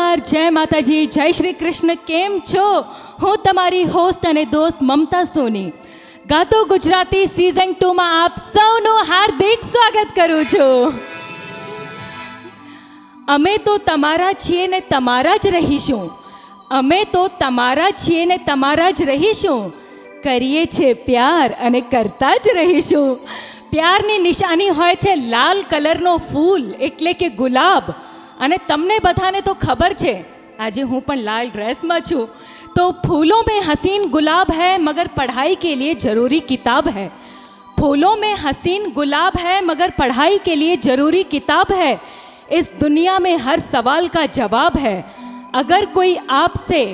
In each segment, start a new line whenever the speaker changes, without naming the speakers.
નમસ્કાર, જય માતાજી, જય શ્રી કૃષ્ણ. કેમ છો? હું તમારી હોસ્ટ અને દોસ્ત મમતા સોની. ગાતો ગુજરાતી સિઝન 2માં આપ સૌનું હાર્દિક સ્વાગત કરું છું. અમે તો તમારા છીએ ને તમારા જ રહીશું. અમે તો તમારા છીએ ને તમારા જ રહીશું. કરીએ છે પ્યાર અને કરતા જ રહીશું. પ્યારની નિશાની હોય છે લાલ કલરનો ફૂલ એટલે કે ગુલાબ. અને તમને બધાને તો ખબર છે, આજે હું પણ લાલ ડ્રેસમાં છું. તો ફૂलों में हसीन गुलाब है मगर पढ़ाई के लिए ज़रूरी किताब है. फूलों में हसीन गुलाब है मगर पढ़ाई के लिए ज़रूरी किताब है. इस दुनिया में हर सवाल का जवाब है. अगर कोई आपसे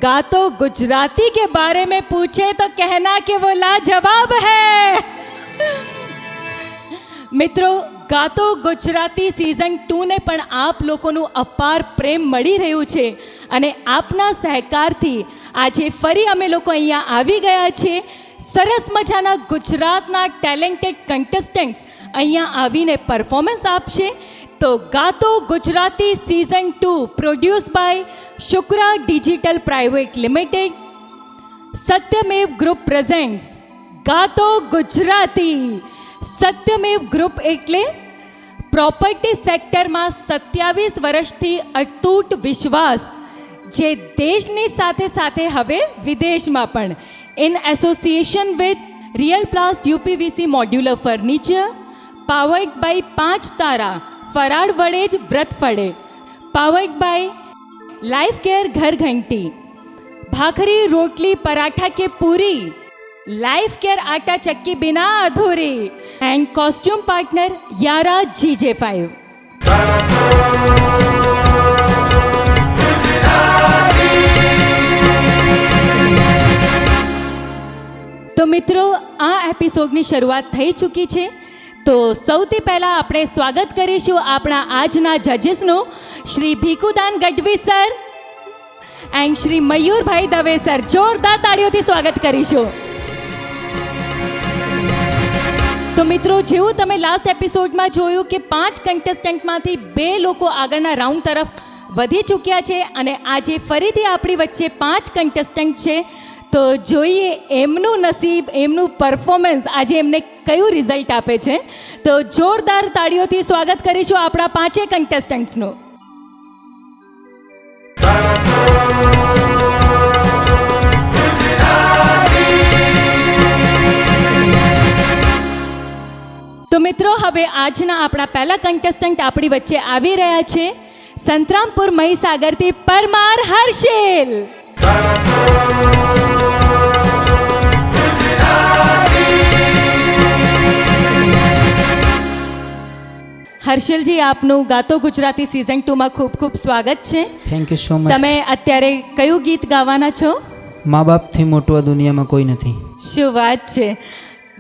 गातो गुजराती के बारे में पूछे तो कहना कि वो लाजवाब है. મિત્રો, ગાતો ગુજરાતી સિઝન 2ને પણ આપ લોકોનું અપાર પ્રેમ મળી રહ્યું છે અને આપના સહકારથી આજે ફરી અમે લોકો અહીંયા આવી ગયા છીએ. સરસ મજાના ગુજરાતના ટેલેન્ટેડ કન્ટેસ્ટન્ટ્સ અહીંયા આવીને પરફોર્મન્સ આપશે. તો Gato Gujarati season 2 produce by Shukra digital private limited, Satyamev group presents Gato Gujarati. Satyamev group એટલે પ્રોપર્ટી સેક્ટરમાં 27 વર્ષથી અતૂટ વિશ્વાસ, જે દેશની સાથે સાથે હવે વિદેશમાં પણ. In association with Real Plast UPVC modular furniture, powered by 5 તારા ફરાળ વડેજ વ્રત ફળે, પાવર્ડ બાય લાઈફ કેર ઘર ઘંટી, ભાખરી રોટલી પરાઠા કે પૂરી, लाइफ केयर आटा चक्की बिना अधूरी, एंड कॉस्ट्यूम पार्टनर यारा GJ5. તો મિત્રો, આ એપિસોડની શરૂઆત થઈ ચૂકી છે. તો સૌથી પહેલાં આપણે સ્વાગત કરીશું આપણા આજના જજીસનું, Shri Bhikhudan Gadhvi sir and Shri Mayurbhai Dave sir. જોરદાર તાળીઓથી સ્વાગત કરીશું. તો મિત્રો, જેવું તમે લાસ્ટ એપિસોડમાં જોયું કે 5 કન્ટેસ્ટન્ટમાંથી 2 લોકો આગળના રાઉન્ડ તરફ વધી ચૂક્યા છે અને આજે ફરીથી આપણી વચ્ચે 5 કન્ટેસ્ટન્ટ છે. તો જોઈએ એમનું નસીબ, એમનું પરફોર્મન્સ આજે એમને કયું રિઝલ્ટ આપે છે. તો જોરદાર તાળીઓથી સ્વાગત કરીશું આપણા 5 કન્ટેસ્ટન્ટ્સનું. તો મિત્રો, હવે આજના આપણા પહેલા કન્ટેસ્ટન્ટ આપણી વચ્ચે આવી રહ્યા છે. સંતરામપુર મહીસાગરથી પરમાર હર્ષિલ. હર્ષિલજી, આપનું ગાતો ગુજરાતી સિઝન 2માં ખૂબ ખૂબ સ્વાગત છે.
Thank you so much.
તમે અત્યારે કયું ગીત ગાવાના છો?
મા બાપથી મોટું આ દુનિયામાં કોઈ નથી.
શું વાત છે!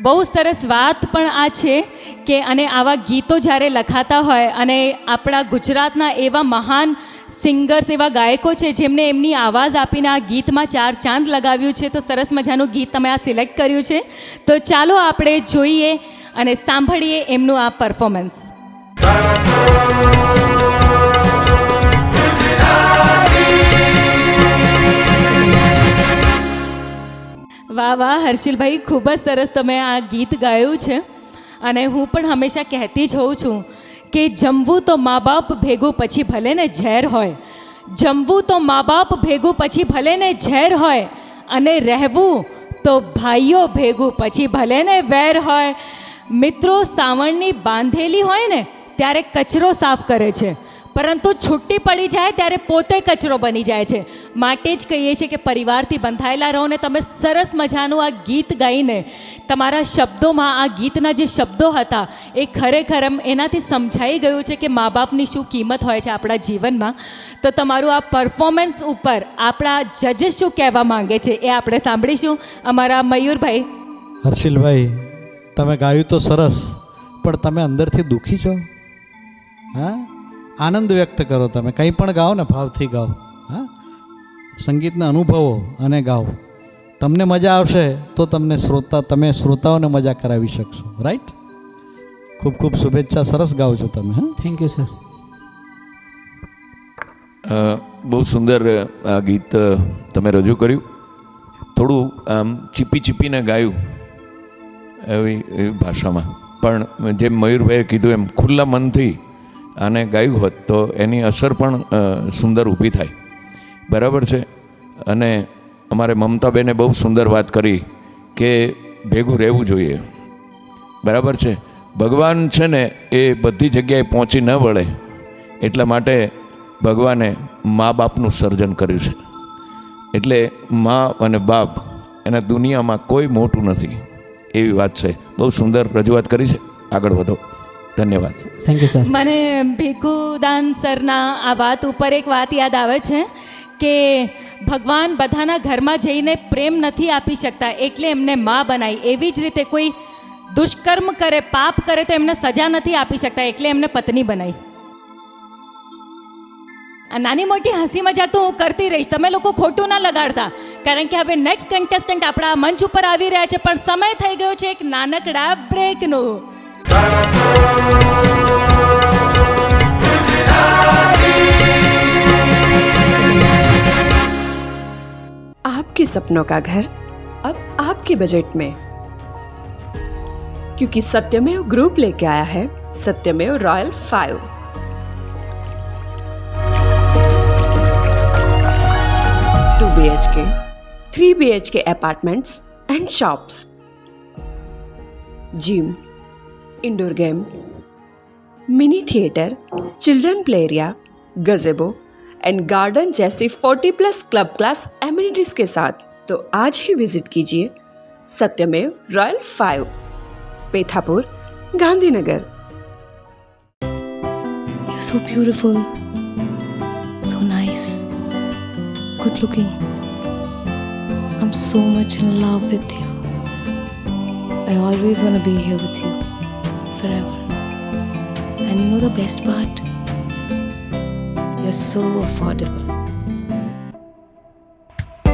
બહુ સરસ વાત પણ આ છે કે અને આવા ગીતો જ્યારે લખાતા હોય અને આપણા ગુજરાતના એવા મહાન સિંગર્સ, એવા ગાયકો છે જેમને એમની આવાજ આપીને આ ગીતમાં 4 ચાંદ લગાવ્યું છે. તો સરસ મજાનું ગીત તમે આ સિલેક્ટ કર્યું છે. તો ચાલો આપણે જોઈએ અને સાંભળીએ એમનું આ પરફોર્મન્સ. વાહ વાહ હર્ષિલભાઈ, ખૂબ જ સરસ તમે આ ગીત ગાયું છે. અને હું પણ હંમેશા કહેતી જ હોઉં છું કે જમવું તો મા બાપ ભેગું પછી ભલે ને ઝેર હોય, જમવું તો મા બાપ ભેગું પછી ભલે ને ઝેર હોય, અને રહેવું તો ભાઈઓ ભેગું પછી ભલે ને વેર હોય. મિત્રો, સાવણની બાંધેલી હોય ને ત્યારે કચરો સાફ કરે છે, પરંતુ છુટ્ટી પડી જાય ત્યારે પોતે કચરો બની જાય છે. માટે જ કહીએ છીએ કે પરિવારથી બંધાયેલા રહો. ને તમે સરસ મજાનું આ ગીત ગાઈને તમારા શબ્દોમાં આ ગીતના જે શબ્દો હતા એ ખરેખર એનાથી સમજાઈ ગયું છે કે મા બાપની શું કિંમત હોય છે આપણા જીવનમાં. તો તમારું આ પરફોર્મન્સ ઉપર આપણા જજીસ શું કહેવા માંગે છે એ આપણે સાંભળીશું. અમારા મયુરભાઈ.
હર્ષિલભાઈ, તમે ગાયું તો સરસ, પણ તમે અંદરથી દુઃખી છો? હા, આનંદ વ્યક્ત કરો. તમે કંઈ પણ ગાઓ ને ભાવથી ગાઓ. હા, સંગીતને અનુભવો અને ગાઓ. તમને મજા આવશે તો તમે શ્રોતાઓને મજા કરાવી શકશો. રાઈટ? ખૂબ ખૂબ શુભેચ્છા. સરસ ગાઓ છો તમે. હા,
થેન્ક યુ સર.
બહુ સુંદર આ ગીત તમે રજૂ કર્યું. થોડું આમ ચીપી ચીપીને ગાયું એવી ભાષામાં, પણ જેમ મયુરભાઈએ કીધું એમ ખુલ્લા મનથી આને ગાયું હોત તો એની અસર પણ સુંદર ઊભી થાય. બરાબર છે. અને અમારે મમતાબેને બહુ સુંદર વાત કરી કે ભેગું રહેવું જોઈએ. બરાબર છે. ભગવાન છે ને એ બધી જગ્યાએ પહોંચી ન વળે એટલા માટે ભગવાને મા બાપનું સર્જન કર્યું છે. એટલે મા અને બાપ એના દુનિયામાં કોઈ મોટું નથી એવી વાત છે. બહુ સુંદર રજૂઆત કરી છે. આગળ વધો. ધન્યવાદ.
Thank you sir.
મને ભીખુદાન સરના આ વાત ઉપર એક વાત યાદ આવે છે કે ભગવાન બધાના ઘરમાં જઈને પ્રેમ નથી આપી શકતા એટલે એમને મા બનાવી. એવી જ રીતે કોઈ દુષ્કર્મ કરે, પાપ કરે તો એમને સજા નથી આપી શકતા એટલે એમને પત્ની બનાવી. આ નાની મોટી હસી મજાક તો હું કરતી રહીશ, તમે લોકો ખોટું ના લગાડતા, કારણ કે હવે નેક્સ્ટ કન્ટેસ્ટન્ટ આપણા મંચ ઉપર આવી રહ્યા છે. પણ સમય થઈ ગયો છે એક નાનકડા બ્રેકનો.
आपके सपनों का घर अब आपके बजट में, क्योंकि सत्यमेव ग्रुप लेके आया है सत्यमेव royal 5. 2 BHK, 3 BHK apartments and shops, gym, indoor game, mini theatre, children play area, गजेबो and garden जैसी 40+ क्लब क्लास एमिनिटीज के साथ. तो आज ही विजिट कीजिए सत्यमेव royal 5, Pethapur, Gandhinagar.
You're so beautiful, so nice, good looking. I'm so much in love with you. I always want to be here with you forever. And you know the best part? You're so affordable.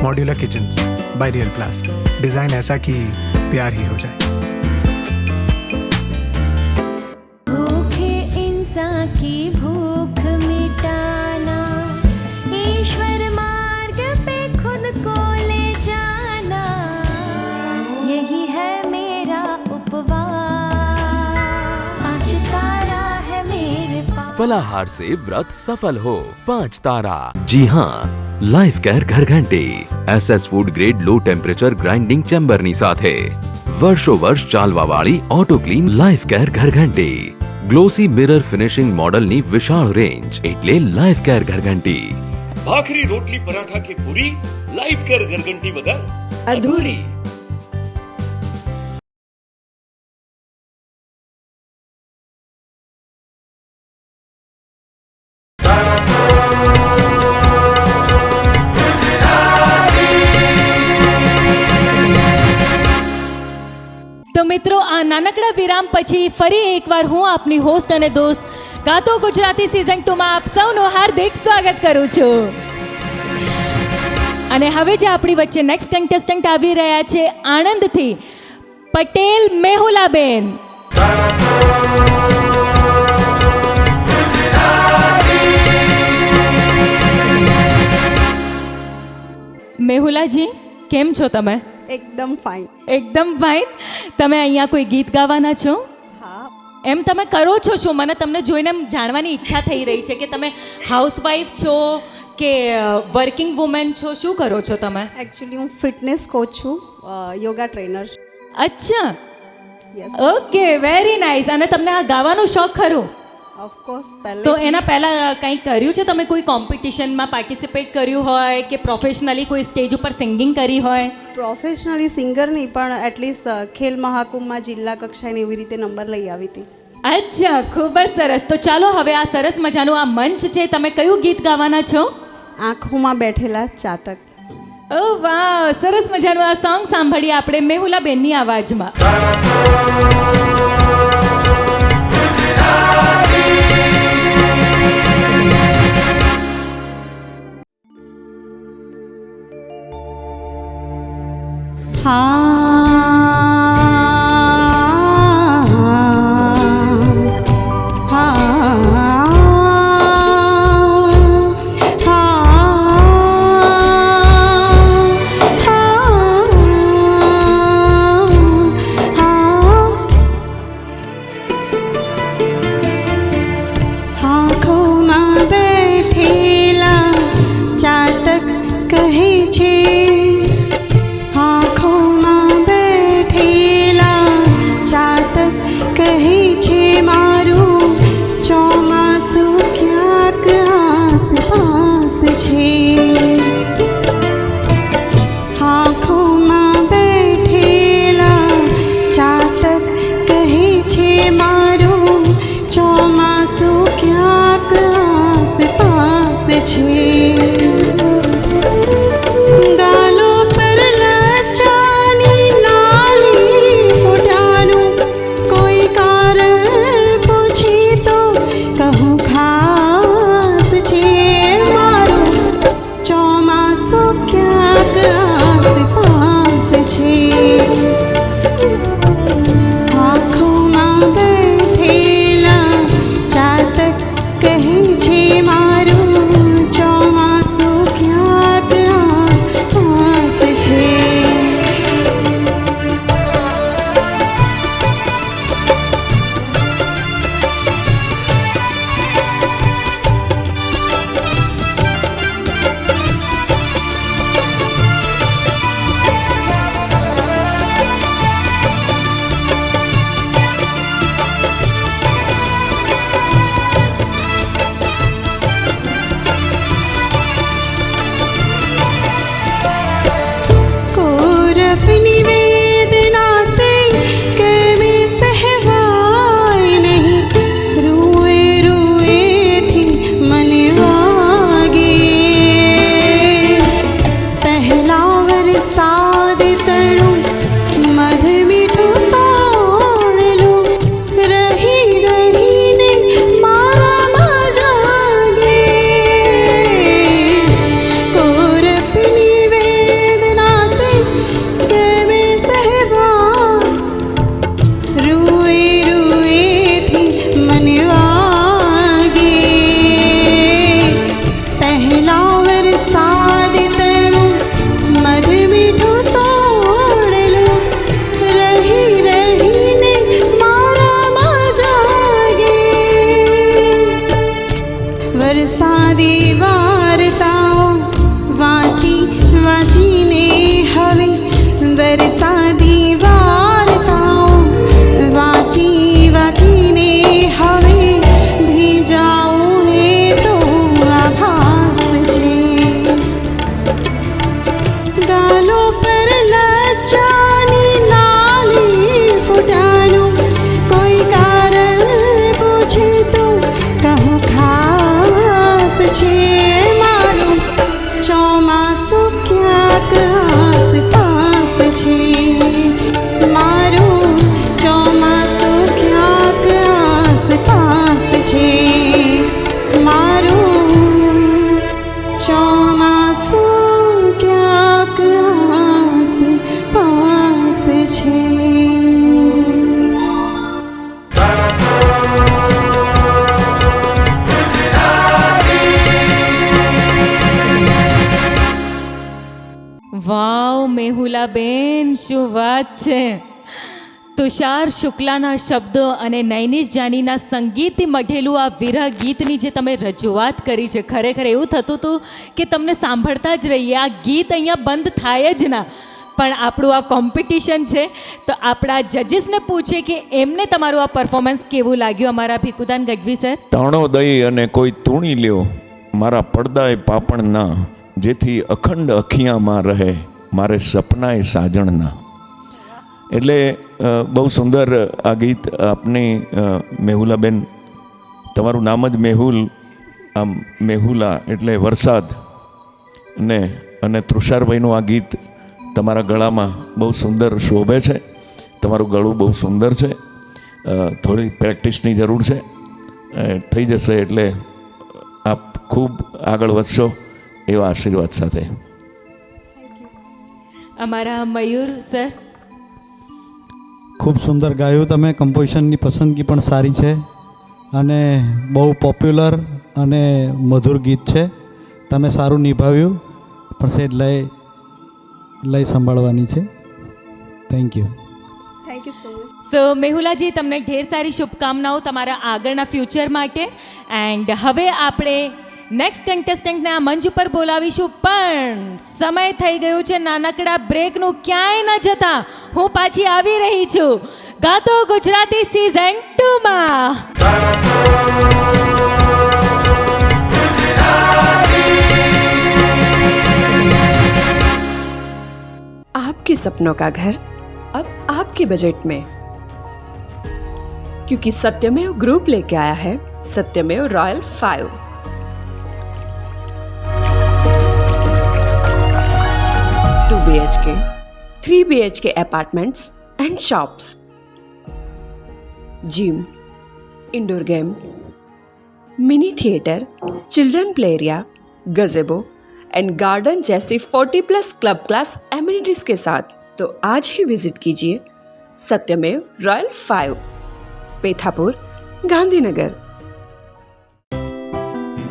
Modular kitchens by real प्लास्ट. Design ऐसा कि प्यार ही हो जाए.
भूखे इंसान की भूख मिटाना, ईश्वर मार्ग पे खुद को ले जाना, यही है मेरा उपवास. आज तारा है मेरे पास.
फलाहार से व्रत सफल हो. 5 तारा. जी हाँ, लाइफ केयर घर घंटी SS food grade low temperature grinding ચેમ્બરની સાથે વર્ષો વર્ષ ચાલવાવાળી ઓટો ક્લીન લાઈફ કેર ઘરઘંટી. ગ્લોસી મિરર ફિનિશિંગ મોડલની વિશાળ રેન્જ એટલે લાઈફ કેર ઘરઘંટી.
ભાખરી રોટલી પરાઠા કે પૂરી, લાઈફ કેર ઘરઘંટી વગર અધૂરી.
તો મિત્રો, આ નાનકડા વિરામ પછી ફરી એકવાર હું આપની હોસ્ટ અને દોસ્ત ગાતો ગુજરાતી સિઝન 2માં આપ સૌનું હાર્દિક સ્વાગત કરું છું. અને હવે જે આપણી વચ્ચે નેક્સ્ટ કન્ટેસ્ટન્ટ આવી રહ્યા છે આણંદથી, પટેલ મેહુલાબેન. મેહુલાજી, કેમ છો તમે?
એકદમ ફાઇન.
એકદમ ફાઇન. તમે અહીંયા કોઈ ગીત ગાવાના છો?
હા.
એમ તમે કરો છો શું? મને તમને જોઈને એમ જાણવાની ઈચ્છા થઈ રહી છે કે તમે હાઉસવાઈફ છો કે વર્કિંગ વુમેન છો, શું કરો છો તમે?
એકચ્યુઅલી હું ફિટનેસ કોચ છું, યોગા ટ્રેનર છું.
અચ્છા,
યસ.
Okay, very nice. અને તમને આ ગાવાનો શોખ ખરો?
ઓફકોર્સ.
તો એના પહેલાં કંઈ કર્યું છે તમે? કોઈ કોમ્પિટિશનમાં પાર્ટિસિપેટ કર્યું હોય કે પ્રોફેશનલી કોઈ સ્ટેજ ઉપર સિંગિંગ કરી હોય?
પ્રોફેશનલી સિંગર નહીં, પણ એટલીસ્ટ ખેલ મહાકુંભમાં જિલ્લા કક્ષાએ એવી રીતે નંબર લઈ આવી હતી.
અચ્છા, ખૂબ જ સરસ. તો ચાલો હવે આ સરસ મજાનું આ મંચ છે, તમે કયું ગીત ગાવાના છો?
આંખોમાં બેઠેલા ચાતક.
ઓ વાવ, સરસ મજાનું આ સોંગ સાંભળીએ આપણે મેહુલાબેનની અવાજમાં. શું વાત છે. તુષાર શુક્લાના શબ્દો અને નૈનિશ જાનીના સંગીતથી મઢેલું આ વિરહ ગીતની જે તમે રજૂઆત કરી છે, ખરેખર એવું થતું હતું કે તમને સાંભળતા જ રહીએ. આ ગીત અહીંયા બંધ થાય જ ના. પણ આપણું આ કોમ્પિટિશન છે, તો આપણા જજીસને પૂછે કે એમને તમારું આ પરફોર્મન્સ કેવું લાગ્યું. અમારા ભીખુદાન ગઢવી સર.
તાણો દઈ અને કોઈ તૂણી લ્યો, મારા પડદાય પાપણ ના, જેથી અખંડ અખિયામાં રહે મારે સપનાએ સાજણના. એટલે બહુ સુંદર આ ગીત આપની મેહુલાબેન, તમારું નામ જ મેહુલ, આમ મેહુલા એટલે વરસાદ, અને તુષારભાઈનું આ ગીત તમારા ગળામાં બહુ સુંદર શોભે છે. તમારું ગળું બહુ સુંદર છે. થોડી પ્રેક્ટિસની જરૂર છે, થઈ જશે એટલે આપ ખૂબ આગળ વધશો એવા આશીર્વાદ સાથે.
અમારા મયુર સર.
ખૂબ સુંદર ગાયું તમે. કમ્પોઝિશનની પસંદગી પણ સારી છે અને બહુ પોપ્યુલર અને મધુર ગીત છે. તમે સારું નિભાવ્યું, પણ સેજ લય સંભાળવાની છે. Thank you.
Thank you so much.
So Mehulaji, તમને ઢેર સારી શુભકામનાઓ તમારા આગળના ફ્યુચર માટે. એન્ડ હવે આપણે નેક્સ્ટ કન્ટેસ્ટન્ટને આ મંચ ઉપર બોલાવીશું, પણ સમય થઈ ગયું છે નાનકડા બ્રેકનું. ક્યાંય ન જતા, હું પાછી આવી રહી છું ગાતો ગુજરાતી સિઝન 2માં.
आपके सपनों का घर अब आपके बजट में, क्योंकि सत्यमेव ग्रुप लेके आया है सत्यमेव royal 5. 2 BHK, 3 BHK apartments and shops, gym, indoor game, mini theatre, children play area, गजेबो and garden जैसी 40+ क्लब क्लास एमिनिटीज के साथ. तो आज ही विजिट कीजिए सत्यमेव royal 5, Pethapur, Gandhinagar.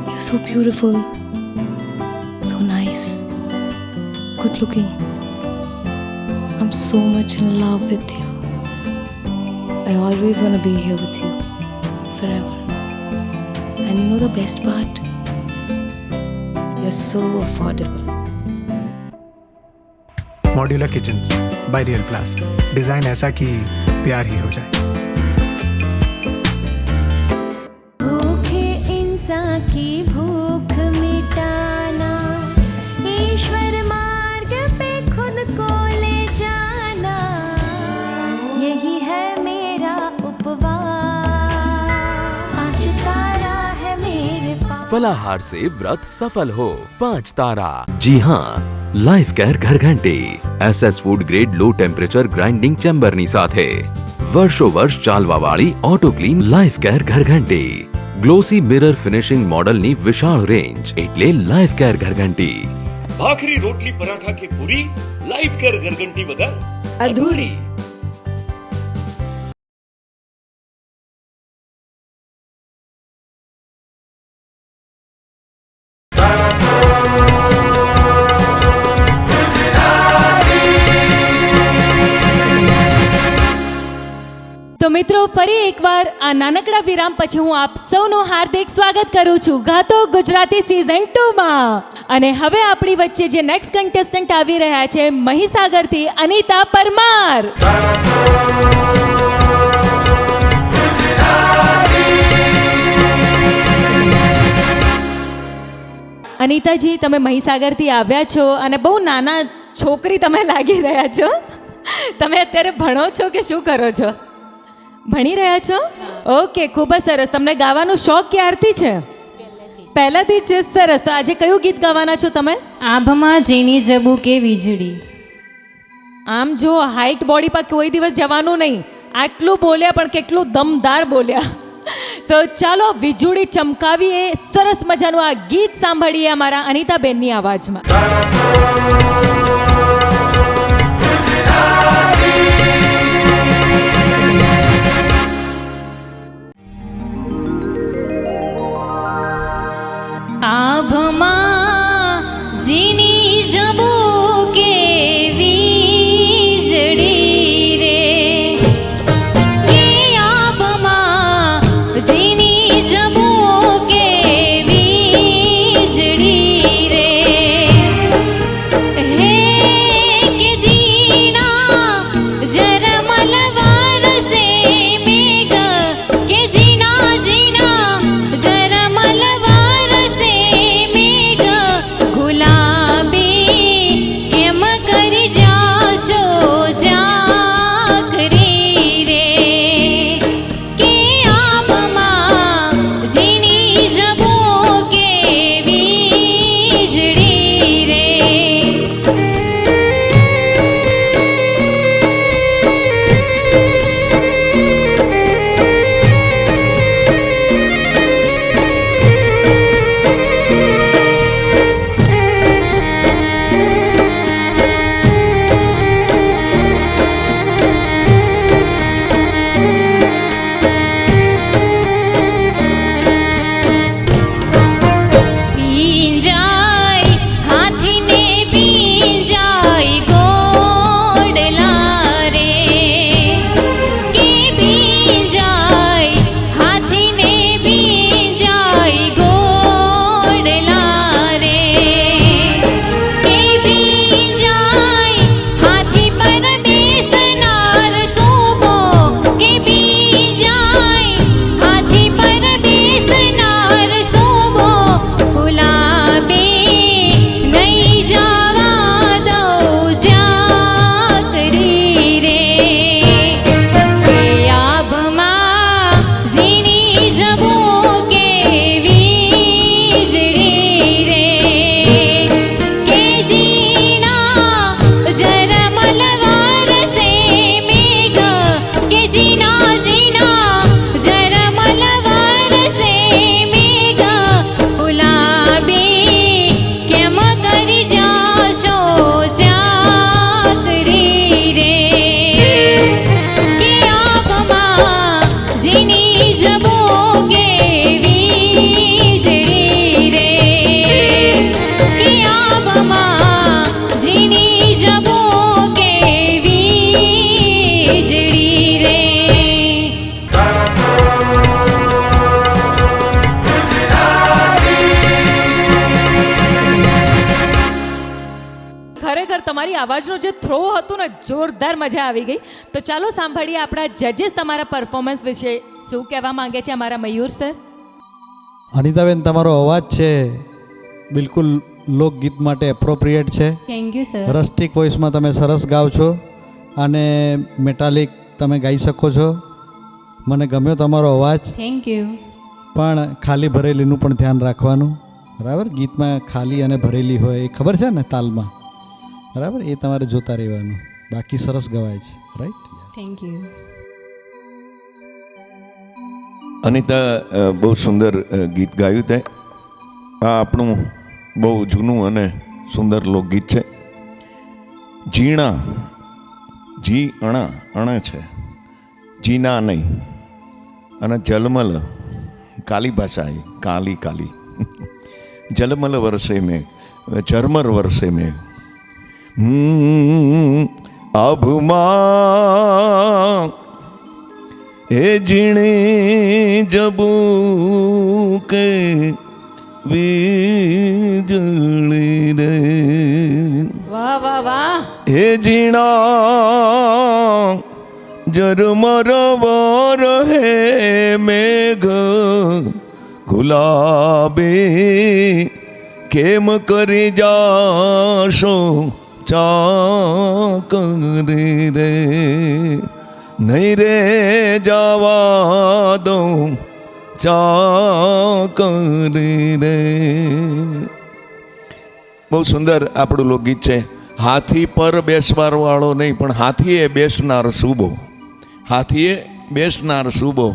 You're so beautiful, so nice, good looking. I'm so much in love with you. I always want to be here with you forever. And you know the best part? You're so affordable.
Modular kitchens by real प्लास्ट. Design ऐसा कि प्यार ही हो जाए.
भूखे इंसान की भूख मिटाना, ईश्वर मार्ग पे खुद को ले जाना, यही है मेरा उपवास. आज तारा है मेरे पास.
फलाहार से व्रत सफल हो 5 तारा. जी हाँ, લાઈફ કેર ઘરઘંટી SS food grade low temperature grinding ચેમ્બરની સાથે વર્ષો વર્ષ ચાલવાવાળી ઓટો ક્લીન લાઈફ કેર ઘરઘંટી. ગ્લોસી મિરર ફિનિશિંગ મોડલની વિશાળ રેન્જ એટલે લાઈફ કેર ઘરઘંટી.
ભાખરી રોટલી પરાઠા કે પૂરી લાઈફ કેર ઘરઘંટી વગર અધૂરી.
તો મિત્રો, ફરી એકવાર આ નાનકડા વિરામ પછી હું આપ સૌનું હાર્દિક સ્વાગત કરું છું ગાતો ગુજરાતી સિઝન 2માં. અને હવે આપણી વચ્ચે જે નેક્સ્ટ કન્ટેસ્ટન્ટ આવી રહ્યા છે મહીસાગરથી અનિતા પરમાર. અનિતાજી, તમે મહીસાગરથી આવ્યા છો અને બહુ નાના છોકરી તમે લાગી રહ્યા છો. તમે અત્યારે ભણો છો કે શું કરો છો? ભણી રહ્યા છો? ઓકે, ખૂબ જ સરસ. તમને ગાવાનો શોખ ક્યારથી છે? પહેલાથી છે. સરસ. તો આજે કયું ગીત ગાવાના છો તમે?
આભમાં જેની જબુ કે વીજળી.
આમ જો હાઈટ બોડી પર કોઈ દિવસ જવાનું નહીં. આટલું બોલ્યા પણ કેટલું દમદાર બોલ્યા. તો ચાલો વીજળી ચમકાવીએ. સરસ મજાનું આ ગીત સાંભળીએ અમારા અનિતાબેનની અવાજમાં.
આભમાં ઝીણી જબુ કે વીજળી. વીજળી રે.
ખરેખર તમારી અવાજનો જે થ્રો હતો ને જોરદાર મજા આવી ગઈ. તો ચાલો સાંભળીએ આપણા જજીસ તમારા પરફોર્મન્સ વિશે શું કહેવા માંગે છે અમારા મયુર સર.
અનિતાબેન, તમારો અવાજ છે બિલકુલ લોકગીત માટે એપ્રોપ્રિએટ છે.
Thank you sir.
રસ્ટિક વોઇસમાં તમે સરસ ગાઓ છો અને મેટાલિક તમે ગાઈ શકો છો. મને ગમ્યો તમારો અવાજ.
Thank you.
પણ ખાલી ભરેલીનું પણ ધ્યાન રાખવાનું, બરાબર? ગીતમાં ખાલી અને ભરેલી હોય એ ખબર છે ને તાલમાં, બરાબર? એ તમારે જોતા રહેવાનું. બાકી સરસ ગવાય છે, રાઈટ?
Thank you.
અનિતા, બહુ સુંદર ગીત ગાયું તે. આ આપણું બહુ જૂનું અને સુંદર લોકગીત છે. જીણા, જી અણા, અણે છે, જીના નહીં. અને જલમલ, કાલી ભાષા આવી, કાલી કાલી. જલમલ વરસે મેં, ઝરમર વરસે મેં. આભમાં એ જીણી જબુ કે વીજળી રે.
વાહ વાહ વાહ.
એ જીણા ઝરમર વરહે મેઘ ગુલાબી કેમ કરી જાશો ચાકરી રે. નહીં રે જવા દઉં ચાકરી રે. બહુ સુંદર આપણું લોકગીત છે. હાથી પર બેસવાર વાળો નહીં, પણ હાથીએ બેસનાર શુભો. હાથીએ બેસનાર શુભો,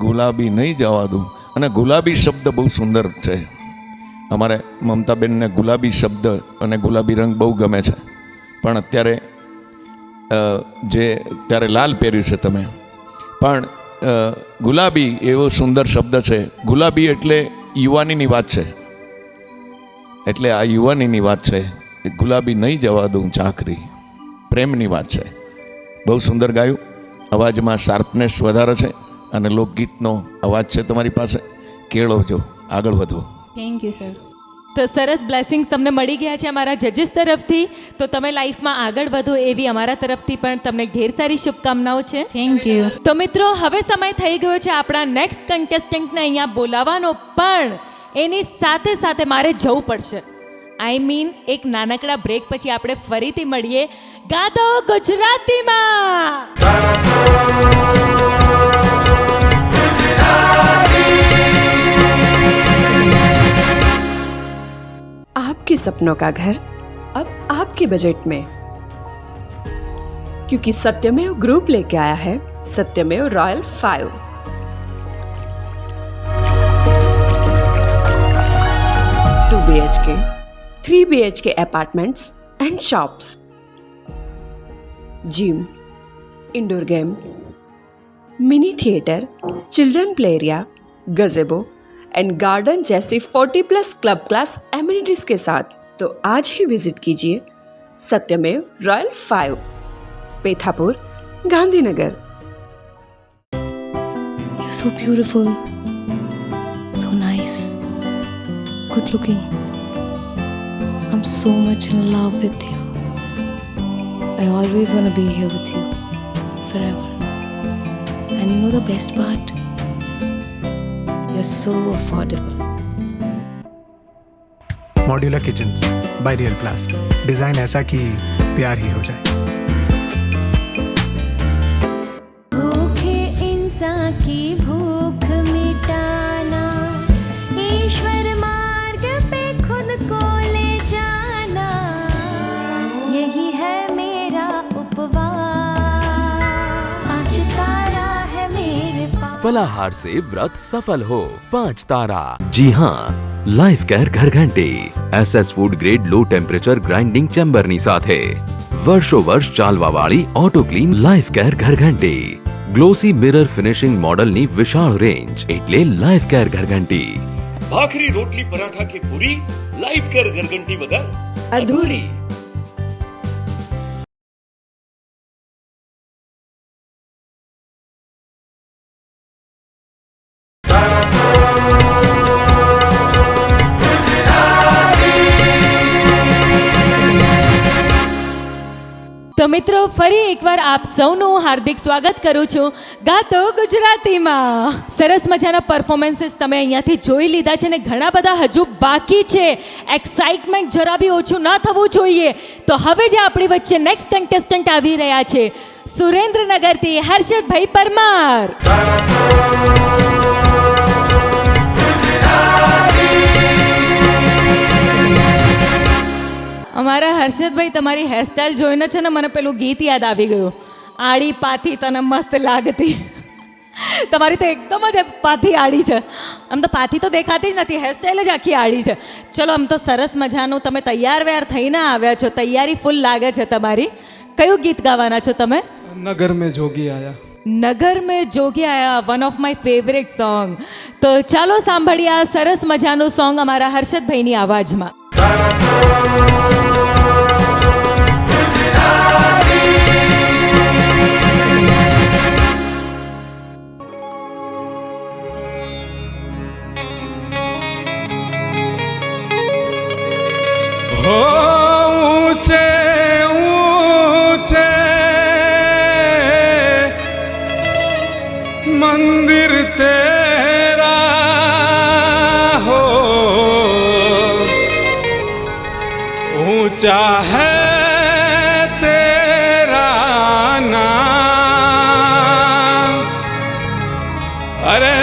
ગુલાબી નહીં જવા દઉં. અને ગુલાબી શબ્દ બહુ સુંદર છે. અમારે મમતાબેનને ગુલાબી શબ્દ અને ગુલાબી રંગ બહુ ગમે છે. પણ અત્યારે ત્યારે લાલ પહેર્યું છે તમે, પણ ગુલાબી એવો સુંદર શબ્દ છે. ગુલાબી એટલે યુવાનીની વાત છે. એટલે આ યુવાનીની વાત છે. ગુલાબી નહીં જવા દઉં ચાકરી, પ્રેમની વાત છે. બહુ સુંદર ગાયું. અવાજમાં શાર્પનેસ વધારે છે અને લોકગીતનો અવાજ છે તમારી પાસે. કેળવજો, આગળ વધો.
Thank you sir.
તો સરસ બ્લેસિંગ્સ તમને મળી ગયા છે અમારા જજીસ તરફથી. તો તમે લાઈફમાં આગળ વધો એવી અમારા તરફથી પણ તમને ઢેર સારી શુભકામનાઓ છે.
Thank you.
તો મિત્રો, હવે સમય થઈ ગયો છે આપણા નેક્સ્ટ કન્ટેસ્ટન્ટને અહીંયા બોલાવવાનો, પણ એની સાથે સાથે મારે જવું પડશે. આઈ મીન, એક નાનકડા બ્રેક પછી આપણે ફરીથી મળીએ ગાતો ગુજરાતીમાં.
आपके सपनों का घर अब आपके बजट में, क्योंकि सत्यमेव ग्रुप लेके आया है सत्यमेव royal 5। 2 BHK, 3 BHK apartments and shops, gym, indoor game, mini theatre, children play area, गजेबो and garden जैसी 40+ क्लब क्लास एमिनिटीज के साथ। तो आज ही विजिट कीजिए सत्यमेव royal 5, Pethapur, Gandhinagar.
You're so beautiful, so nice, good looking. I'm so much in love with you. I always want to be here with you forever. And you know the best part? You're so affordable.
Modular kitchens by real प्लास्ट, design ऐसा कि प्यार ही हो जाए।
भूखे इंसान की भूख मिटाना, ईश्वर मार्ग पे खुद को ले जाना, यही है मेरा उपवास। आज तारा है मेरे पास।
फलाहार से व्रत सफल हो 5 तारा। जी हाँ, लाइफ केयर घर घंटी SS food grade low temperature grinding ચેમ્બરની સાથે વર્ષો વર્ષ ચાલવા વાળી ઓટો ક્લીન લાઈફ કેર ઘર ઘંટી. ગ્લોસી મિરર ફિનિશિંગ મોડલની વિશાળ રેન્જ એટલે લાઈફ કેર ઘર ઘંટી.
ભાખરી રોટલી પરાઠા કે પૂરી લાઈફ કેર ઘરઘંટી વગર અધૂરી.
તો મિત્રો ફરી એકવાર આપ સૌનું હાર્દિક સ્વાગત કરું છું ગાતો ગુજરાતીમાં. સરસ મજાના પરફોર્મન્સીસ તમે અહીંયાથી જોઈ લીધા છે ને ઘણા બધા હજુ બાકી છે. એક્સાઇટમેન્ટ જરા બી ઓછું ના થવું જોઈએ. તો હવે જે આપણી વચ્ચે નેક્સ્ટ કન્ટેસ્ટન્ટ આવી રહ્યા છે સુરેન્દ્રનગરથી હર્ષદભાઈ પરમાર. અમારા હર્ષદભાઈ તમારી હેરસ્ટાઈલ જોઈને છે ને મને પેલું ગીત યાદ આવી ગયું, આડી પાથી તને મસ્ત લાગતી. તમારી તો એકદમ જ પાથી આડી છે. આમ તો પાથી તો દેખાતી જ નથી, હેરસ્ટાઈલ જ આખી આડી છે. ચલો આમ તો સરસ મજાનું તમે તૈયાર વ્યાર થઈને આવ્યા છો, તૈયારી ફૂલ લાગે છે તમારી. કયું ગીત ગાવાના છો તમે?
नगर में जोगी आया.
નગર મેં જોગી આયા, one of my favourite song. તો ચાલો સાંભળીએ આ સરસ મજાનું સોંગ અમારા હર્ષદભાઈની આવાજમાં.
ऊंचे ऊंचे मंदिर तेरा हो, ऊंचा है तेरा नाम. अरे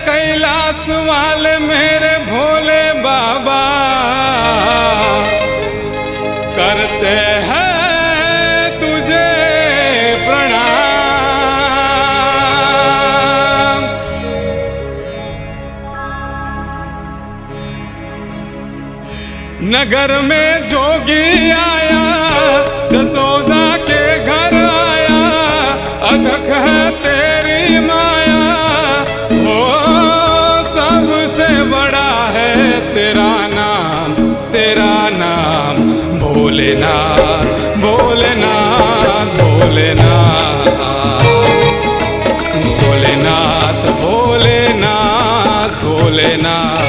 कैलाश वाले मेरे भोले बाबा करते हैं तुझे प्रणाम. नगर में जोगी आया, जसोदा के घर आया, अधक है तेरी माया, वो सबसे बड़ा है तेरा नाम, तेरा नाम भोलेनाथ, भोलेनाथ, भोलेनाथ, भोलेनाथ, भोलेनाथ, भोलेनाथ.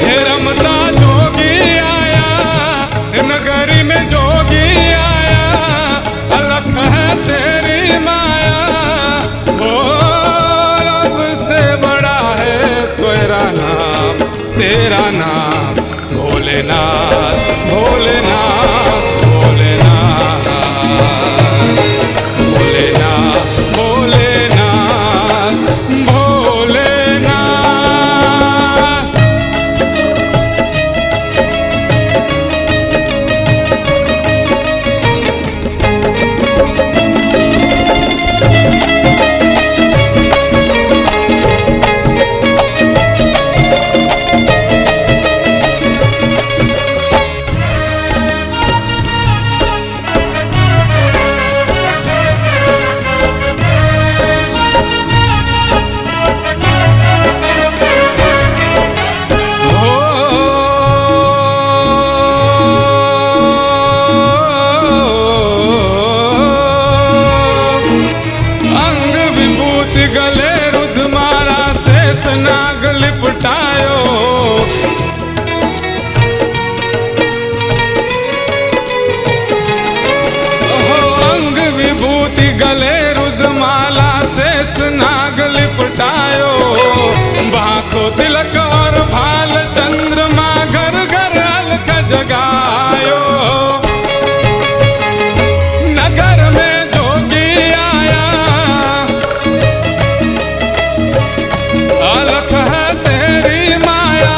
हे रमता जोगी आया, नगरी में जोगी आया, अलख है तेरी माया, वो रब से बड़ा है तेरा नाम, तेरा नाम भोलेनाथ, भोलेनाथ, भोलेनाथ, भोलेनाथ, भोलेनाथ, भोलेनाथ. अंग विभूति गले रुद्रमाला शेष नाग लिपटायो, अंग विभूति गले रुद्रमाला शेष नाग लिपटायो, बाको तिलक और भाल चंद्रमा घर घर अलख जगायो. नगर में जोगी आया, अलख है तेरी माया,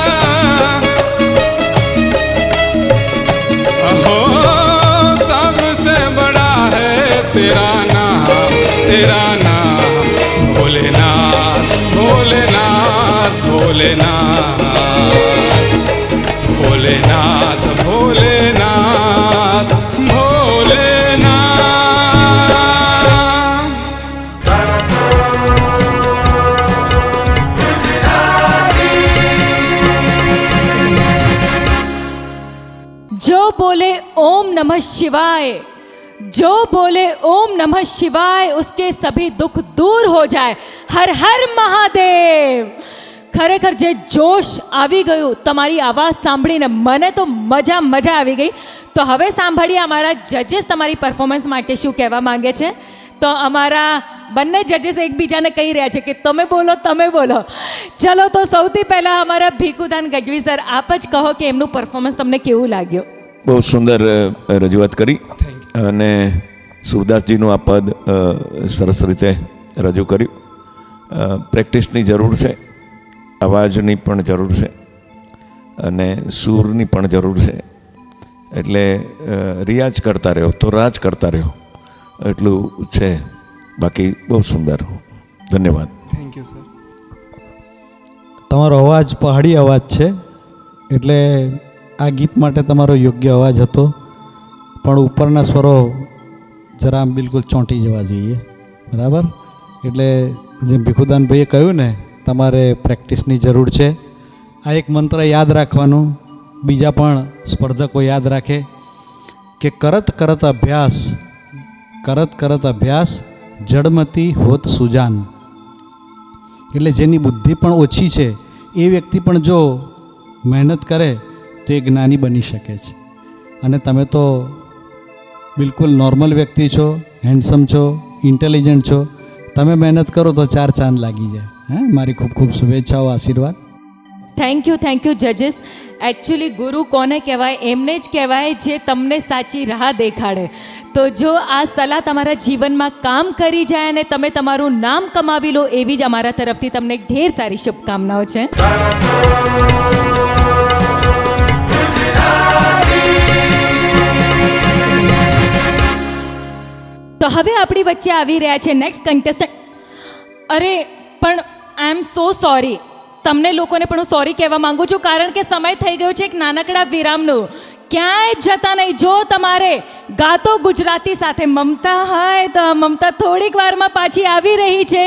हो सबसे बड़ा है तेरा नाम, तेरा नाम भोलेनाथ, भोलेनाथ, भोलेनाथ, भोलेनाथ, भोलेनाथ, भोलेनाथ.
जो बोले ओम नमः शिवाय, जो बोले ओम नमः शिवाय उसके सभी दुख दूर हो जाए. हर हर महादेव. ખરેખર જે જોશ આવી ગયું તમારી આવાજ સાંભળીને, મને તો મજા આવી ગઈ. તો હવે સાંભળીએ અમારા જજેસ તમારી પરફોર્મન્સ માટે શું કહેવા માંગે છે. તો અમારા બંને જજેસ એકબીજાને કહી રહ્યા છે કે તમે બોલો. ચલો તો સૌથી પહેલાં અમારા ભીખુદાન ગઢવી સર, આપ જ કહો કે એમનું પરફોર્મન્સ તમને કેવું લાગ્યું.
બહુ સુંદર રજૂઆત કરી અને સુરદાસજીનું આ પદ સરસ રીતે રજૂ કર્યું. પ્રેક્ટિસની જરૂર છે, અવાજની પણ જરૂર છે અને સૂરની પણ જરૂર છે. એટલે રિયાઝ કરતા રહ્યો તો રાજ કરતા રહ્યો એટલું છે. બાકી બહુ સુંદર. ધન્યવાદ.
Thank you sir.
તમારો અવાજ પહાડી અવાજ છે એટલે આ ગીત માટે તમારો યોગ્ય અવાજ હતો, પણ ઉપરના સ્વરો જરા આમ બિલકુલ ચોંટી જવા જોઈએ. બરાબર? એટલે જેમ ભીખુદાનભાઈએ કહ્યું ને, તમારે પ્રેક્ટિસની જરૂર છે. આ એક મંત્ર યાદ રાખવાનું, બીજા પણ સ્પર્ધકો યાદ રાખે કે કરત કરત અભ્યાસ જડમતી હોત સુજાન. એટલે જેની બુદ્ધિ પણ ઓછી છે એ વ્યક્તિ પણ જો મહેનત કરે તો એ જ્ઞાની બની શકે છે. અને તમે તો બિલકુલ નોર્મલ વ્યક્તિ છો, હેન્ડસમ છો, ઇન્ટેલિજન્ટ છો. તમે મહેનત કરો તો 4 ચાંદ લાગી જાય. મારી ખૂબ ખૂબ શુભેચ્છાઓ, આશીર્વાદ.
Thank you જજેસ. એકચ્યુઅલી ગુરુ કોને કહેવાય? એમને જ કહેવાય જે તમને સાચી રાહ દેખાડે. તો જો આ સલાહ તમારા જીવનમાં કામ કરી જાય અને તમે તમારું નામ કમાવી લો, એવી જ અમારા તરફથી તમને ઢેર સારી શુભકામનાઓ છે. તો હવે આપણી વચ્ચે આવી રહ્યા છે નેક્સ્ટ કન્ટેસ્ટન્ટ. અરે પણ આઈ એમ સો સોરી, તમને લોકોને પણ હું સોરી કહેવા માંગુ છું, કારણ કે સમય થઈ ગયો છે એક નાનકડા વિરામનું. ક્યાંય જતા નહીં. જો તમારે ગાતો ગુજરાતી સાથે મમતા હોય તો મમતા થોડીક વારમાં પાછી આવી રહી છે.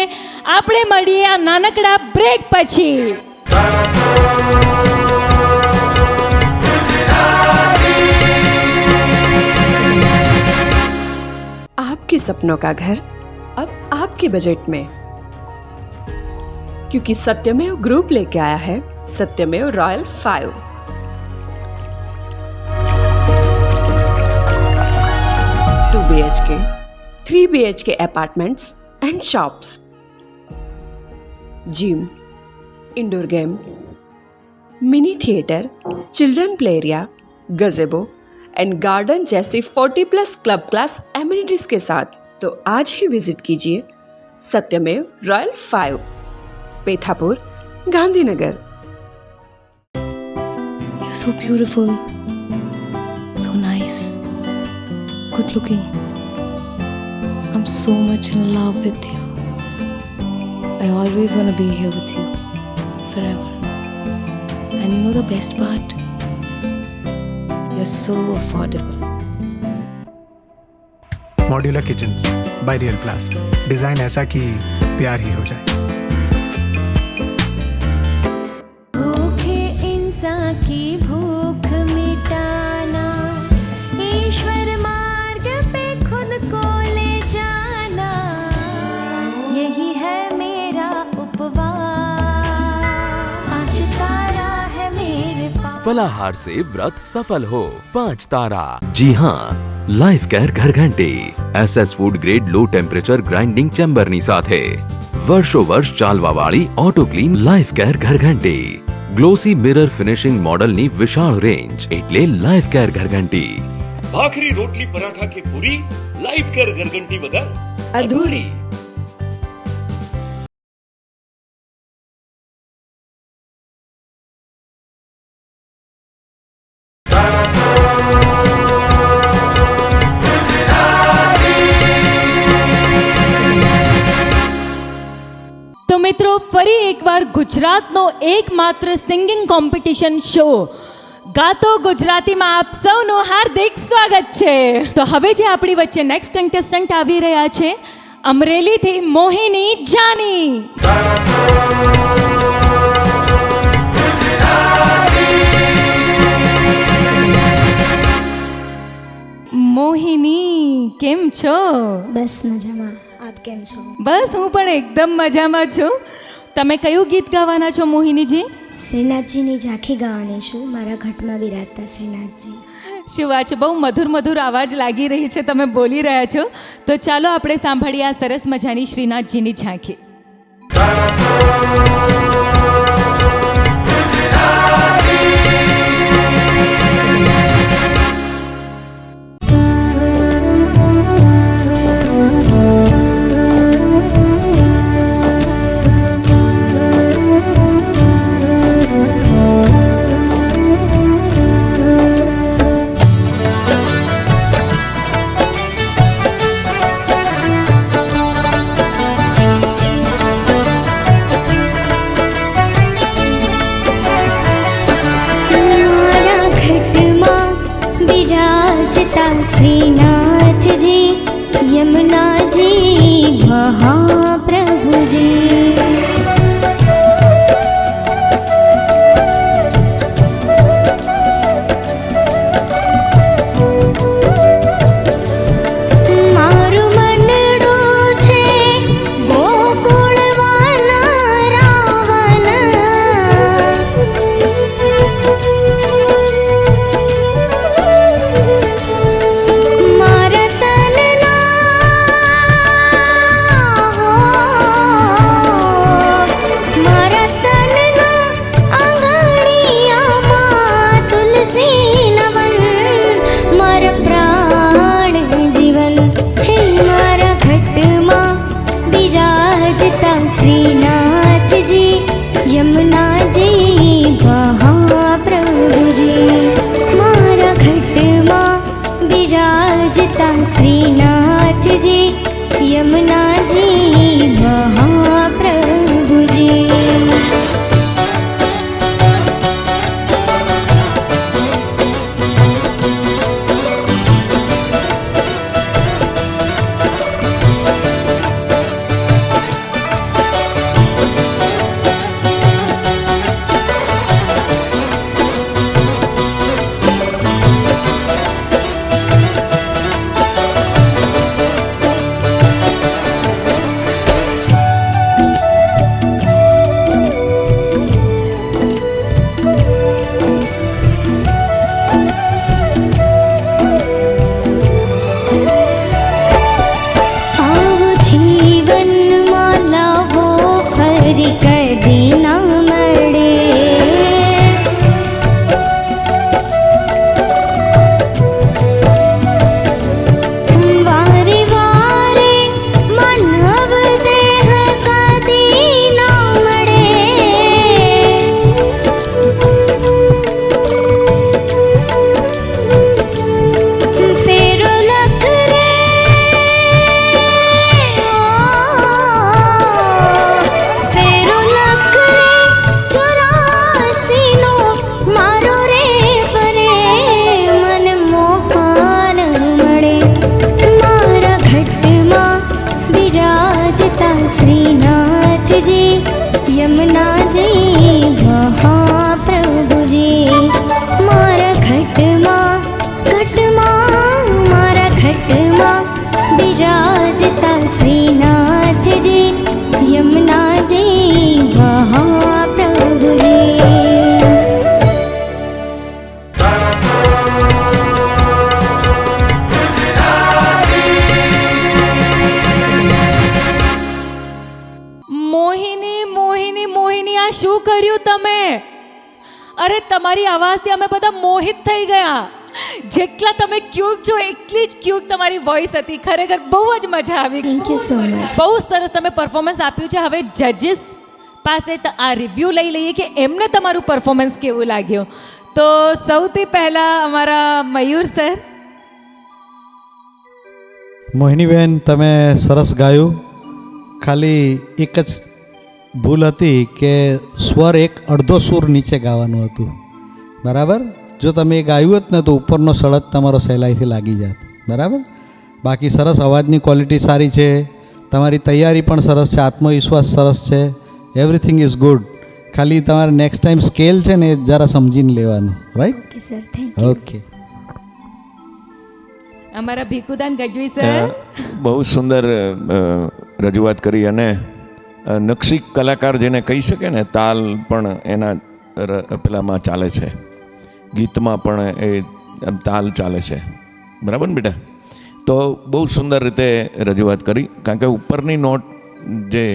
આપણે મળીએ આ નાનકડા બ્રેક પછી.
आपके सपनों का घर अब आपके बजट में, क्योंकि सत्यमेव ग्रुप लेके आया है सत्यमेव royal 5. 2 BHK, 3 BHK apartments and shops, gym, indoor game, mini theatre, children play area, गजेबो and garden जैसी 40+ क्लब क्लास एमिनिटीज के साथ. तो आज ही विजिट कीजिए सत्यमेव royal 5, Pethapur, Gandhinagar.
You're so beautiful, so nice, good looking. I'm so much in love with you. I always want to be here with you forever. And you know the best part? You're so affordable.
Modular kitchens by real प्लास्ट. Design ऐसा कि प्यार ही हो जाए.
भूखे इंसान की भूख मिटाना, ईश्वर मार्ग पे खुद को ले जाना, यही है मेरा उपवास. 5 तारा है मेरे पास.
फलाहार से व्रत सफल हो. 5 तारा. जी हाँ, लाइफ केयर घर घंटी SS food grade low temperature grinding ચેમ્બરની સાથે વર્ષો વર્ષ ચાલવાવાળી ઓટો ક્લીન લાઈફ કેર ઘરઘંટી. ગ્લોસી મિરર ફિનિશિંગ મોડલની વિશાળ રેન્જ એટલે લાઈફ કેર ઘરઘંટી.
ભાખરી રોટલી પરાઠા કે પૂરી લાઈફ કેર ઘરઘંટી વગર અધૂરી.
તો મિત્રો, ફરી એકવાર ગુજરાતનો એકમાત્ર સિંગિંગ કોમ્પિટિશન શો ગાતો ગુજરાતીમાં આપ સૌનું હાર્દિક સ્વાગત છે. તો હવે જે આપણી વચ્ચે નેક્સ્ટ કન્ટેસ્ટન્ટ આવી રહ્યા છે, અમરેલીથી મોહિની જાની. મોહિની, કેમ છો?
બસ મજામાં. આપ કેમ છો?
બસ હું પણ એકદમ મજામાં છું. તમે કયું ગીત ગાવાના છો મોહિનીજી?
શ્રીનાથજીની ઝાંખી ગાવાની છું, મારા ઘટમાં બિરાજતા શ્રીનાથજી.
શું વાત છે, બહુ મધુર મધુર અવાજ લાગી રહી છે, તમે બોલી રહ્યા છો. તો ચાલો આપણે સાંભળીએ આ સરસ મજાની શ્રીનાથજીની ઝાંખી.
श्रीनाथ जी यमुना जी महाप्रभु जी मारू मनडो छे गोकुळवाना रावण श्रीनाथ जी यमुना जी महाप्रभु जी मारा घट मां विराजता श्रीनाथ जी यमुना जी महाप्रभु जी श्रीनाथ जी यमुना जी महाप्रभु जी मारा घट मारा घट मां विराजता श्रीनाथ जी यमुना जी महाप्रभु जी
શું કર્યું તમે? અરે તમારી આવાજથી અમે બધા મોહિત થઈ ગયા. જેટલા તમે ક્યુટ છો એટલી જ ક્યુટ તમારી વોઇસ હતી. ખરેખર બહુ જ મજા આવી.
Thank you so much.
બહુ સરસ તમે પરફોર્મન્સ આપ્યું છે. હવે જજીસ પાસે આ રિવ્યૂ લઈ લઈએ કે એમને તમારું પરફોર્મન્સ કેવું લાગ્યું. તો સૌથી પહેલા અમારા મયુર સર.
મોહિનીબેન, તમે સરસ ગાયું. ખાલી એક જ ભૂલ હતી કે સ્વર એક અડધો સૂર નીચે ગાવાનું હતું. બરાબર? જો તમે એ ગાયું હોત ને તો ઉપરનો સળદ તમારો સહેલાઈથી લાગી જાત. બરાબર? બાકી સરસ, અવાજની ક્વોલિટી સારી છે, તમારી તૈયારી પણ સરસ છે, આત્મવિશ્વાસ સરસ છે, એવરીથિંગ ઇઝ ગુડ. ખાલી તમારે નેક્સ્ટ ટાઈમ સ્કેલ છે ને એ જરા સમજીને લેવાનું. Right?
Okay sir, thank you.
Okay.
અમારા ભીખુદાન ગઢવી સર.
બહુ સુંદર રજૂઆત કરી. અને નકશી કલાકાર જેને કહી શકે ને, તાલ પણ એના પેલામાં ચાલે છે, ગીતમાં પણ એ આમ તાલ ચાલે છે, બરાબર ને બેટા? તો બહુ સુંદર રીતે રજૂઆત કરી, કારણ કે ઉપરની નોટ જે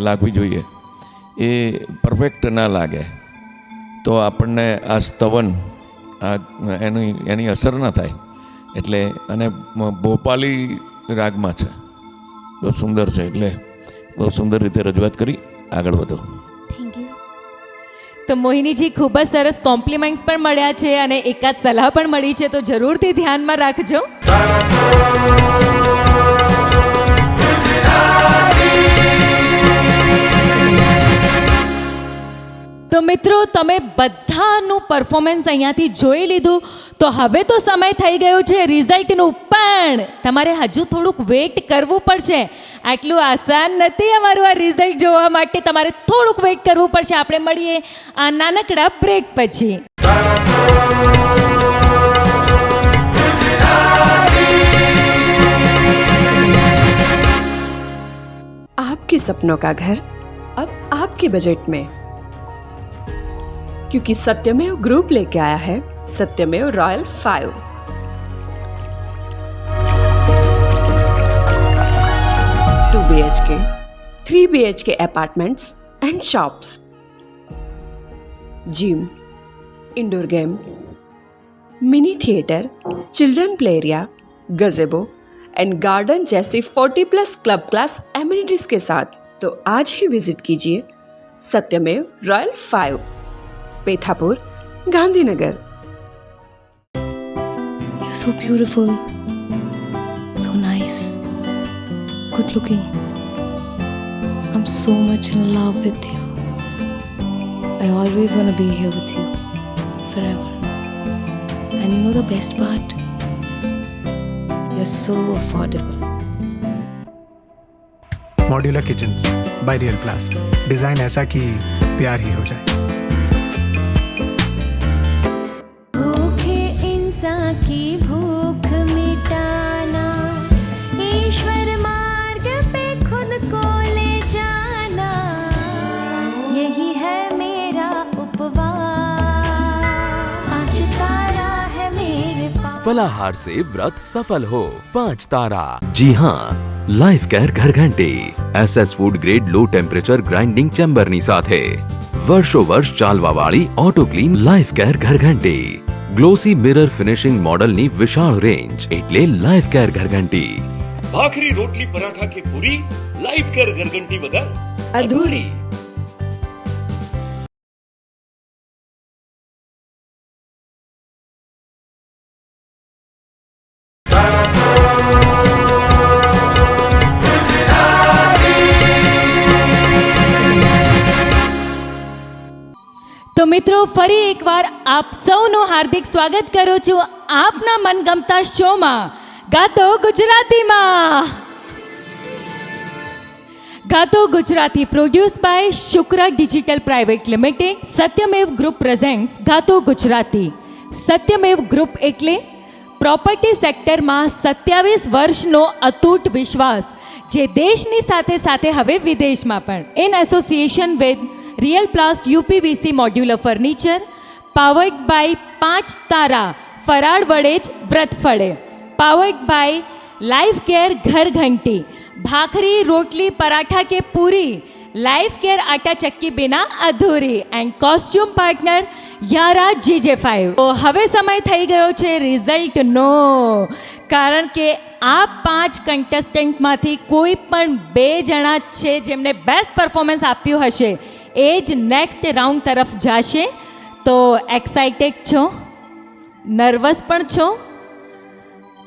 લાગવી જોઈએ એ પરફેક્ટ ના લાગે તો આપણને આ સ્તવન એની અસર ના થાય. એટલે અને ભોપાલી રાગમાં છે, બહુ સુંદર છે, એટલે બહુ સુંદર રીતે રજૂઆત કરી. આગળ વધો.
તો મોહિનીજી ખૂબ જ સરસ કોમ્પ્લિમેન્ટ્સ પણ મળ્યા છે અને એકાદ સલાહ પણ મળી છે, તો જરૂરથી ધ્યાનમાં રાખજો. તો મિત્રો, તમે બધાનું પરફોર્મન્સ અહીંયાથી જોઈ લીધું, તો હવે તો સમય થઈ ગયો છે રિઝલ્ટનું. પણ તમારે હજુ થોડુંક વેઇટ કરવું પડશે. આટલું આસાન નથી અમારું આ રિઝલ્ટ જોવા માટે, તમારે થોડુંક વેઇટ કરવું પડશે. આપણે મળીએ આ નાનકડા બ્રેક પછી.
आपके सपनों का घर अब आपके बजट में, क्योंकि सत्यमेव ग्रुप लेके आया है सत्यमेव royal 5. 2 BHK, 3 BHK apartments and shops, gym, indoor game, mini theatre, children play area, गजेबो and garden जैसी 40+ क्लब क्लास एमिनिटीज के साथ. तो आज ही विजिट कीजिए सत्यमेव royal 5, Pethapur, Gandhinagar.
You're so beautiful, so nice, good looking. I'm so much in love with you. I always want to be here with you forever. And you know the best part? You're so affordable.
Modular kitchens by real प्लास्ट. Design ऐसा कि प्यार ही हो जाए.
भूखे इंसान की भूख मिटाना, ईश्वर मार्ग पे खुद को ले जाना, यही है मेरा उपवास. आज तारा है मेरे पास.
फलाहार से व्रत सफल हो 5 तारा. जी हाँ, लाइफ केयर घर घंटी SS food grade low temperature grinding ચેમ્બરની સાથે વર્ષો વર્ષ ચાલવા વાળી ઓટો ક્લીન લાઈફ કેર ઘરઘંટી. ગ્લોસી મિરર ફિનિશિંગ મોડલની વિશાળ રેન્જ એટલે લાઈફ કેર ઘરઘંટી.
ભાખરી રોટલી પરાઠા કે પૂરી લાઈફ કેર ઘરઘંટી વગર અધૂરી.
તો મિત્રો, ફરી એકવાર આપ સૌનું હાર્દિક સ્વાગત કરું છું આપના મનગમતા શોમાં ગાતો ગુજરાતીમાં. Gato Gujarati produce by Shukra digital private limited. Satyamev group presents Gato Gujarati. Satyamev group એટલે પ્રોપર્ટી સેક્ટરમાં 27 વર્ષનો અતૂટ વિશ્વાસ, જે દેશની સાથે સાથે હવે વિદેશમાં પણ. In association with real प्लास्ट UPVC modular furniture, powered by 5 तारा फराड़ वड़ेज व्रत फड़े, पावर्ड बाय लाइफ केयर घर घंटी, भाखरी रोटली पराठा के पूरी लाइफ केयर आटा चक्की बिना अधूरी. एंड कॉस्ट्यूम पार्टनर यारा GJ5. तो हवे समय थई गयो छे रिजल्टनो, कारण के आ 5 कंटेस्टंटमांथी कोई पण 2 जणा छे जेमने बेस्ट परफॉर्मन्स आप्युं हशे એ જ નેક્સ્ટ રાઉન્ડ તરફ જશે. તો એક્સાઇટેડ છો? નર્વસ પણ છો?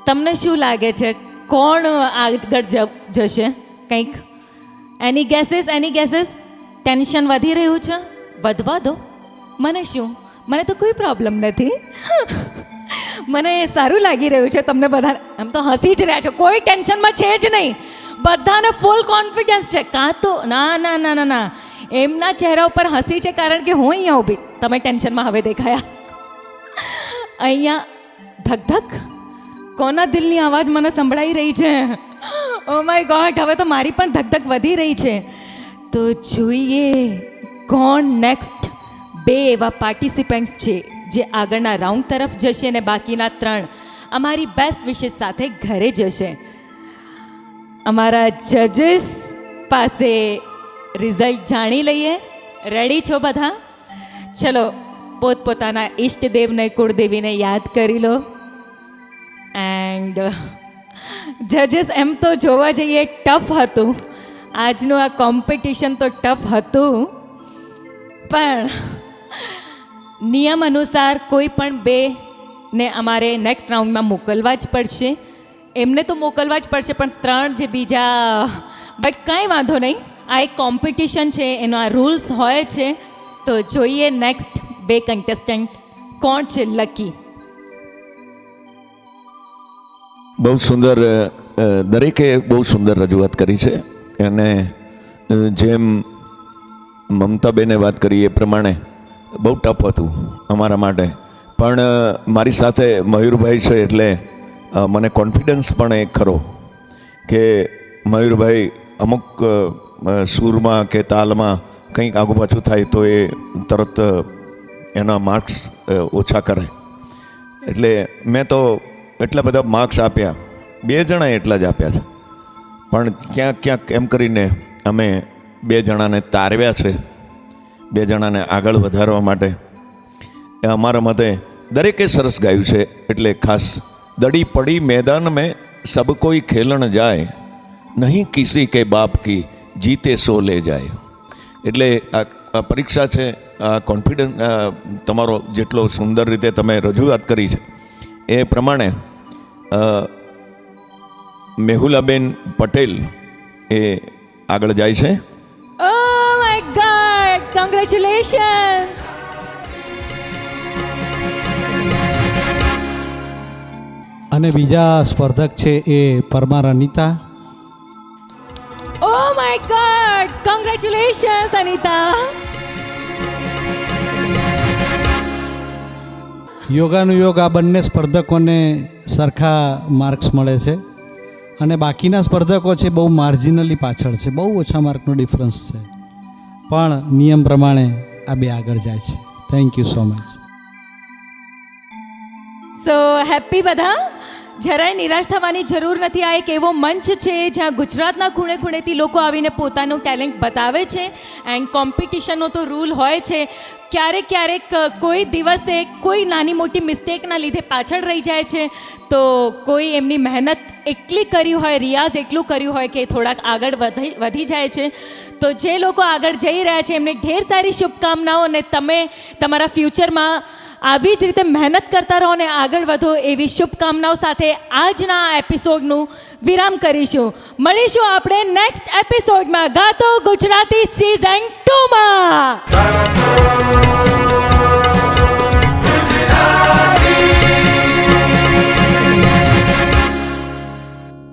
તમને શું લાગે છે કોણ આગળ જશે? કંઈક એની ગેસીસ? ટેન્શન વધી રહ્યું છે? વધવા દો. મને શું, મને તો કોઈ પ્રોબ્લેમ નથી. મને સારું લાગી રહ્યું છે તમને બધા. આમ તો હસી જ રહ્યા છો, કોઈ ટેન્શનમાં છે જ નહીં. બધાને ફૂલ કોન્ફિડન્સ છે. કાં તો ના, એમના ચહેરા ઉપર હસી છે કારણ કે હું અહીંયા ઊભી. તમે ટેન્શનમાં હવે દેખાયા. અહીંયા ધક કોના દિલની અવાજ મને સંભળાઈ રહી છે? ઓ માય ગોડ, હવે તો મારી પણ ધક વધી રહી છે. તો જોઈએ કોણ નેક્સ્ટ 2 એવા પાર્ટિસિપન્ટ્સ છે જે આગળના રાઉન્ડ તરફ જશે અને બાકીના 3 અમારી બેસ્ટ વિશેસ સાથે ઘરે જશે. અમારા જજીસ પાસે રિઝલ્ટ જાણી લઈએ. રેડી છો બધા? ચલો પોતપોતાના ઈષ્ટદેવને કુળદેવીને યાદ કરી લો. એન્ડ જજીસ એમ તો જોવા જઈએ ટફ હતું, આજનું આ કોમ્પિટિશન તો ટફ હતું, પણ નિયમ અનુસાર કોઈ પણ 2ને અમારે નેક્સ્ટ રાઉન્ડમાં મોકલવા જ પડશે. એમને તો મોકલવા જ પડશે, પણ 3 જે બીજા, બટ કાંઈ વાંધો નહીં, આ એક કોમ્પિટિશન છે, એનો આ રૂલ્સ હોય છે. તો જોઈએ નેક્સ્ટ 2 કન્ટેસ્ટન્ટ કોણ છે લકી.
બહુ સુંદર, દરેકે બહુ સુંદર રજૂઆત કરી છે. અને જેમ મમતાબેને વાત કરી એ પ્રમાણે બહુ ટફ હતું અમારા માટે, પણ મારી સાથે મયુરભાઈ છે એટલે મને કોન્ફિડન્સ પણ એક ખરો કે મયુરભાઈ અમુક સૂરમાં કે તાલમાં કંઈક આગુ પાછું થાય તો એ તરત એના માર્ક્સ ઓછા કરે. એટલે મેં તો એટલા બધા માર્ક્સ આપ્યા, 2 જણાએ એટલા જ આપ્યા છે, પણ ક્યાંક ક્યાંક એમ કરીને અમે 2 જણાને તારવ્યા છે, 2 જણાને આગળ વધારવા માટે. એ અમારા મતે દરેકે સરસ ગાયું છે. એટલે ખાસ દડી પડી મેદાન મેં સબ કોઈ ખેલણ જાય, નહીં કિસી કે બાપ કી જીતે સો લે જાય. એટલે આ પરીક્ષા છે, આ કોન્ફિડન્સ તમારો જેટલો સુંદર રીતે તમે રજૂઆત કરી છે એ પ્રમાણે મેહુલાબેન પટેલ એ આગળ જાય છે.
Oh my God! Congratulations!
અને બીજા સ્પર્ધક છે એ Parmar Anita.
Oh my God! Congratulations, Anita!
યોગાનુયોગ આ બંને સ્પર્ધકોને સરખા માર્ક્સ મળે છે, અને બાકીના સ્પર્ધકો છે બહુ માર્જિનલી પાછળ છે, બહુ ઓછા માર્કનો ડિફરન્સ છે, પણ નિયમ પ્રમાણે આ 2 આગળ જાય છે. Thank you so much.
So happy બધા. જરાય નિરાશ થવાની જરૂર નથી. આ એક એવો મંચ છે જ્યાં ગુજરાતના ખૂણે ખૂણેથી લોકો આવીને પોતાનું ટેલેન્ટ બતાવે છે. એન્ડ કોમ્પિટિશનનો તો રૂલ હોય છે. ક્યારેક ક્યારેક કોઈ દિવસે કોઈ નાની મોટી મિસ્ટેકના લીધે પાછળ રહી જાય છે, તો કોઈ એમની મહેનત એટલી કરી હોય, રિયાઝ એટલું કર્યું હોય કે થોડાક આગળ વધી જાય છે. તો જે લોકો આગળ જઈ રહ્યા છે એમને ઢેર સારી શુભકામનાઓ, અને તમે તમારા ફ્યુચરમાં આવી જ રીતે મહેનત કરતા રહો અને આગળ વધો એવી શુભકામનાઓ સાથે આજના એપિસોડનું વિરામ કરીશું. મળીશું આપણે નેક્સ્ટ એપિસોડમાં ગાતો ગુજરાતી સિઝન 2માં.